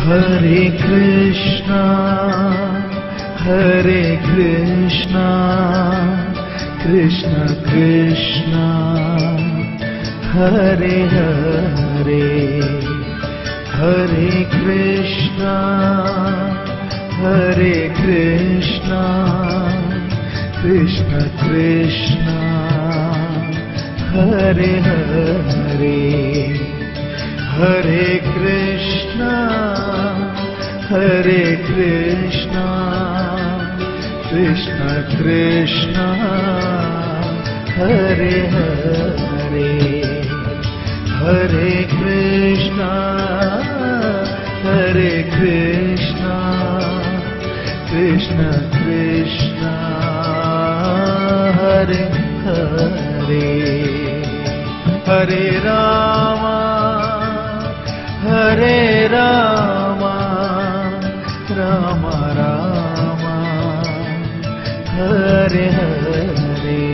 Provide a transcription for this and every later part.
Hare Krishna, Hare Krishna, Krishna Krishna, Hare Hare, Hare Krishna, Hare Krishna, Krishna Krishna, Hare Hare, Hare Krishna, Hare Krishna, Krishna Krishna, Hare Hare, Hare Krishna, Hare Krishna, Krishna Krishna, Hare Hare, Hare Rama, Hare Rama, Rama Rama, Hare Hare,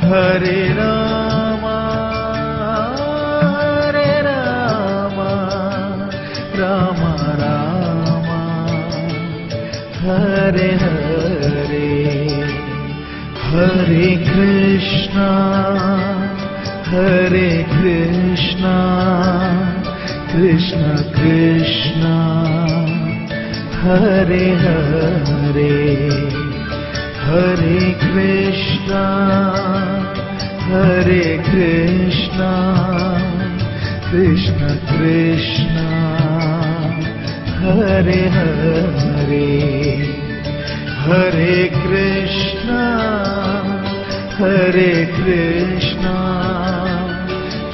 Hare Rama, Hare Rama, Rama Rama, Hare Hare, Hare Krishna, Hare Krishna, Krishna Krishna, Hare Hare, Hare Krishna, Hare Krishna, Krishna Krishna, Hare Hare, Hare Krishna, Hare Krishna,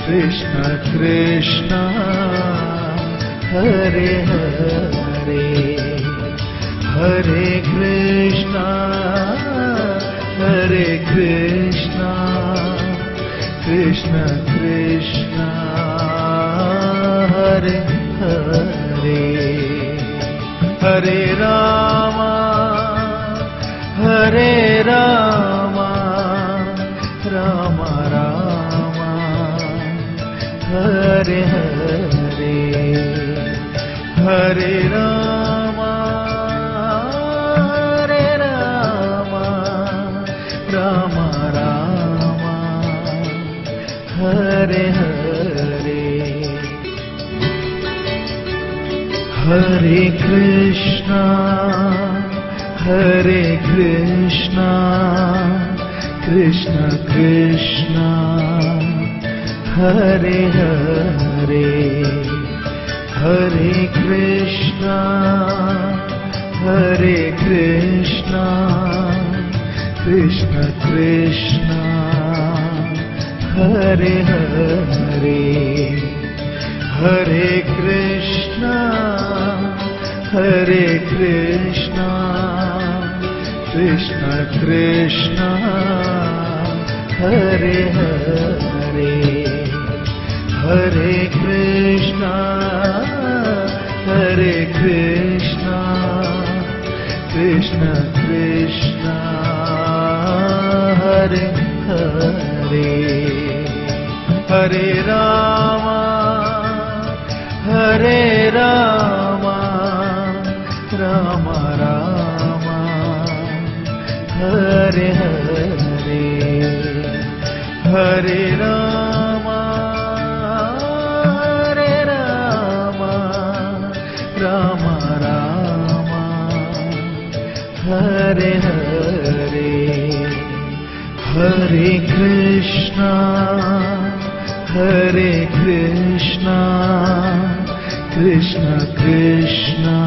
Krishna Krishna, Hare Hare, Hare Krishna, Hare Krishna, Krishna Krishna, Hare Hare, Hare Rama, Hare Rama, Rama Rama, Hare Hare, Hare Rama, Hare Rama, Rama Rama, Hare Hare, Hare Krishna, Hare Krishna, Krishna Krishna, Hare Hare, Hare Krishna, Hare Krishna, Krishna Krishna, Hare Hare, Hare Krishna, Hare Krishna, Krishna Krishna, Hare Hare, Hare Krishna, Hare Krishna, Krishna Krishna, Hare Hare, Hare Rama, Hare Rama, Rama Rama, Hare Hare, Hare Rama, Hare Rama, Rama Rama, Hare Hare, Hare Krishna, Hare Krishna, Krishna Krishna,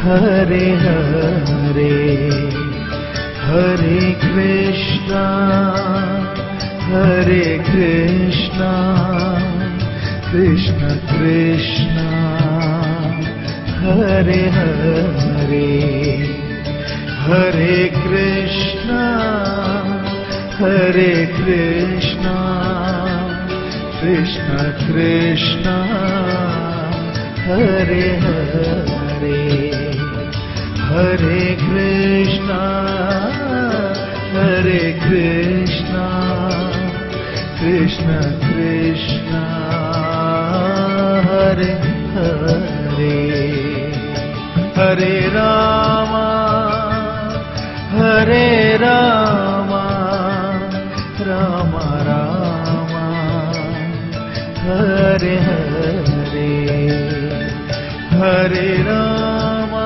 Hare Hare, Hare Krishna, Hare Krishna, Krishna Krishna, Hare Hare, Hare Krishna, Hare Krishna, Krishna Krishna, Hare Hare, Hare Krishna, Hare Krishna, Krishna Krishna, Hare Hare Hare Rama Hare Rama Rama Rama Hare Hare Hare Rama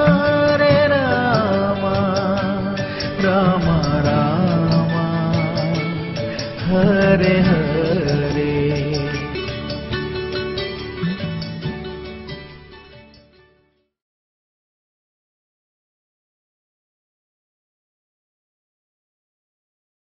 Hare Rama Rama Rama Hare Hare